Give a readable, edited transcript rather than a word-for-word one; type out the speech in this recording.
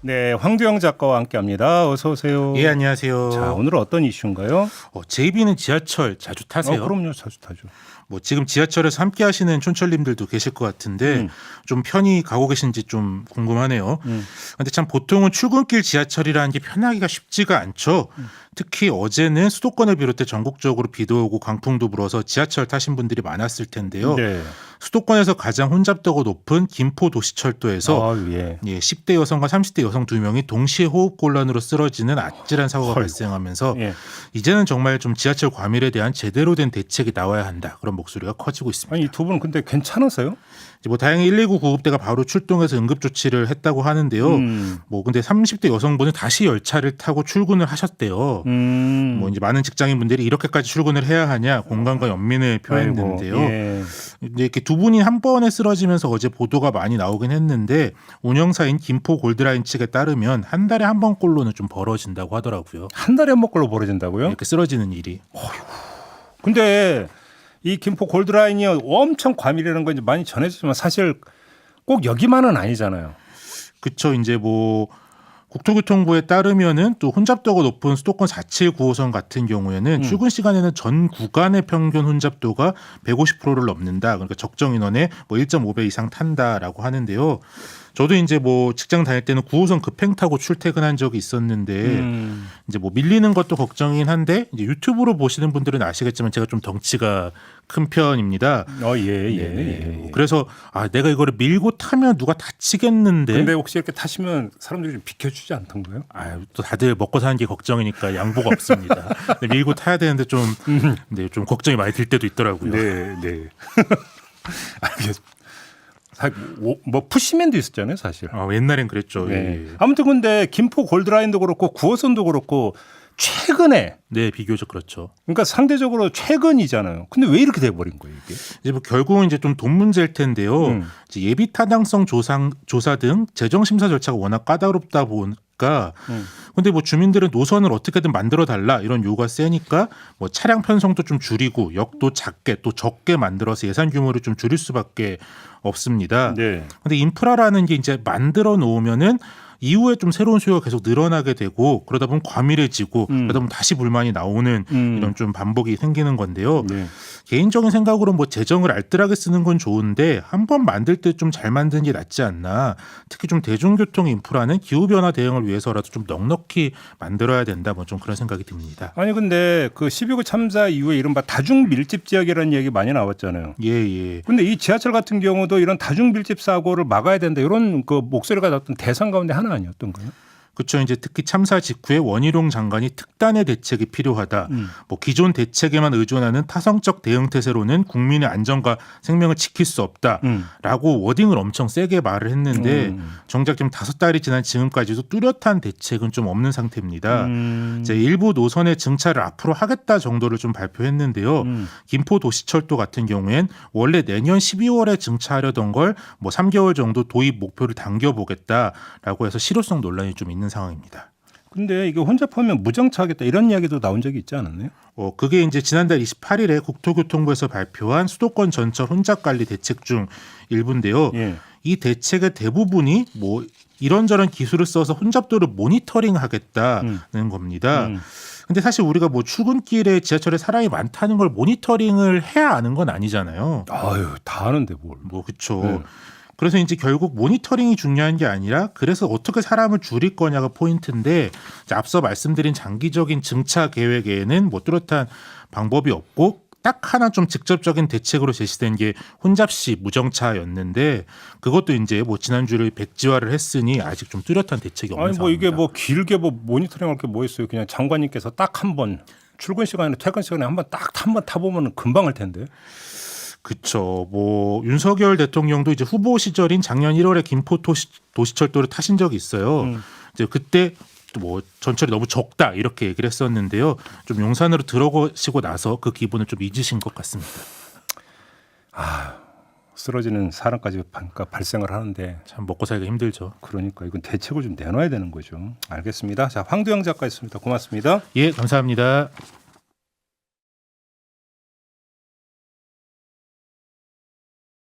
네, 황두영 작가와 함께합니다. 어서 오세요. 예, 안녕하세요. 자, 오늘은 어떤 이슈인가요? 제이비는 지하철 자주 타세요? 그럼요, 자주 타죠. 뭐 지금 지하철에서 함께 하시는 촌철님들도 계실 것 같은데 좀 편히 가고 계신지 좀 궁금하네요. 근데 참 보통은 출근길 지하철이라는 게 편하기가 쉽지가 않죠. 특히 어제는 수도권을 비롯해 전국적으로 비도 오고 강풍도 불어서 지하철 타신 분들이 많았을 텐데요. 네. 수도권에서 가장 혼잡도가 높은 김포도시철도에서 예. 10대 여성과 30대 여성 2명이 동시에 호흡곤란으로 쓰러지는 아찔한 사고가 발생하면서 예. 이제는 정말 좀 지하철 과밀에 대한 제대로 된 대책이 나와야 한다. 그런 목소리가 커지고 있습니다. 아니, 이 두 분은 근데 괜찮으세요? 뭐 다행히 119 구급대가 바로 출동해서 응급 조치를 했다고 하는데요. 뭐 근데 30대 여성분은 다시 열차를 타고 출근을 하셨대요. 뭐 이제 많은 직장인분들이 이렇게까지 출근을 해야 하냐 공감과 연민을 표했는데요. 아이고, 예. 근데 이렇게 두 분이 한 번에 쓰러지면서 어제 보도가 많이 나오긴 했는데 운영사인 김포 골드라인 측에 따르면 한 달에 한 번꼴로는 좀 벌어진다고 하더라고요. 한 달에 한 번꼴로 벌어진다고요? 이렇게 쓰러지는 일이. 근데 이 김포 골드라인이 엄청 과밀이라는 건 이제 많이 전해졌지만 사실 꼭 여기만은 아니잖아요. 그쵸. 이제 뭐 국토교통부에 따르면은 또 혼잡도가 높은 수도권 4795호선 같은 경우에는 출근 시간에는 전 구간의 평균 혼잡도가 150%를 넘는다. 그러니까 적정 인원의 뭐 1.5배 이상 탄다라고 하는데요. 저도 이제 뭐 직장 다닐 때는 9호선 급행 타고 출퇴근한 적이 있었는데 이제 뭐 밀리는 것도 걱정이긴 한데 이제 유튜브로 보시는 분들은 아시겠지만 제가 좀 덩치가 큰 편입니다. 예. 그래서 내가 이거를 밀고 타면 누가 다치겠는데. 근데 혹시 이렇게 타시면 사람들이 좀 비켜주지 않던가요? 또 다들 먹고 사는 게 걱정이니까 양보가 없습니다. 근데 밀고 타야 되는데 좀 걱정이 많이 들 때도 있더라고요. 네. 알겠습니다. 뭐 푸시맨도 있었잖아요, 사실. 옛날엔 그랬죠. 네. 예. 아무튼 근데 김포 골드라인도 그렇고 9호선도 그렇고 최근에 네, 비교적 그렇죠. 그러니까 상대적으로 최근이잖아요. 근데 왜 이렇게 돼버린 거예요, 이게? 이제 뭐 결국은 이제 좀 돈 문제일 텐데요. 이제 예비 타당성 조사 등 재정 심사 절차가 워낙 까다롭다 보니까. 근데 뭐 주민들은 노선을 어떻게든 만들어 달라 이런 요구가 세니까 뭐 차량 편성도 좀 줄이고 역도 작게 또 적게 만들어서 예산 규모를 좀 줄일 수밖에 없습니다. 네. 근데 인프라라는 게 이제 만들어 놓으면은 이후에 좀 새로운 수요가 계속 늘어나게 되고 그러다 보면 과밀해지고 그러다 보면 다시 불만이 나오는 이런 좀 반복이 생기는 건데요. 네. 개인적인 생각으로 뭐 재정을 알뜰하게 쓰는 건 좋은데 한번 만들 때 좀 잘 만드는 게 낫지 않나. 특히 좀 대중교통 인프라는 기후변화 대응을 위해서라도 좀 넉넉히 만들어야 된다. 뭐 좀 그런 생각이 듭니다. 아니 근데 그 12구 참사 이후에 이른바 다중 밀집 지역이라는 얘기 많이 나왔잖아요. 예. 근데 이 지하철 같은 경우도 이런 다중 밀집 사고를 막아야 된다 이런 그 목소리가 나왔던 대상 가운데 하나 아니었던가요? 그렇죠. 이제 특히 참사 직후에 원희룡 장관이 특단의 대책이 필요하다. 뭐 기존 대책에만 의존하는 타성적 대응 태세로는 국민의 안전과 생명을 지킬 수 없다라고 워딩을 엄청 세게 말을 했는데 정작 지금 5달이 지난 지금까지도 뚜렷한 대책은 좀 없는 상태입니다. 이제 일부 노선의 증차를 앞으로 하겠다 정도를 좀 발표했는데요. 김포도시철도 같은 경우엔 원래 내년 12월에 증차하려던 걸 뭐 3개월 정도 도입 목표를 당겨보겠다라고 해서 실효성 논란이 좀 있는 상황입니다. 근데 이게 혼잡하면 무정차하겠다 이런 이야기도 나온 적이 있지 않았나요? 그게 이제 지난달 28일에 국토교통부에서 발표한 수도권 전철 혼잡관리 대책 중 일부인데요. 예. 이 대책의 대부분이 뭐 이런저런 기술을 써서 혼잡도를 모니터링하겠다는 겁니다. 근데 사실 우리가 뭐 출근길에 지하철에 사람이 많다는 걸 모니터링을 해야 아는 건 아니잖아요. 아유, 다 아는데 뭘. 뭐 그렇죠. 그래서 이제 결국 모니터링이 중요한 게 아니라 그래서 어떻게 사람을 줄일 거냐가 포인트인데 앞서 말씀드린 장기적인 증차 계획에는 뭐 뚜렷한 방법이 없고 딱 하나 좀 직접적인 대책으로 제시된 게 혼잡시 무정차였는데 그것도 이제 뭐 지난주를 백지화를 했으니 아직 좀 뚜렷한 대책이 없는 아니 뭐 상황입니다. 이게 뭐 길게 뭐 모니터링 할 게 뭐 있어요. 그냥 장관님께서 딱 한 번 출근 시간에 퇴근 시간에 한 번 타보면 금방 할 텐데. 그렇죠. 뭐 윤석열 대통령도 이제 후보 시절인 작년 1월에 김포 도시철도를 타신 적이 있어요. 이제 그때 뭐 전철이 너무 적다 이렇게 얘기를 했었는데요. 좀 용산으로 들어가시고 나서 그 기분을 좀 잊으신 것 같습니다. 쓰러지는 사람까지 발생을 하는데 참 먹고 살기가 힘들죠. 그러니까 이건 대책을 좀 내놔야 되는 거죠. 알겠습니다. 자, 황두영 작가였습니다. 고맙습니다. 예, 감사합니다.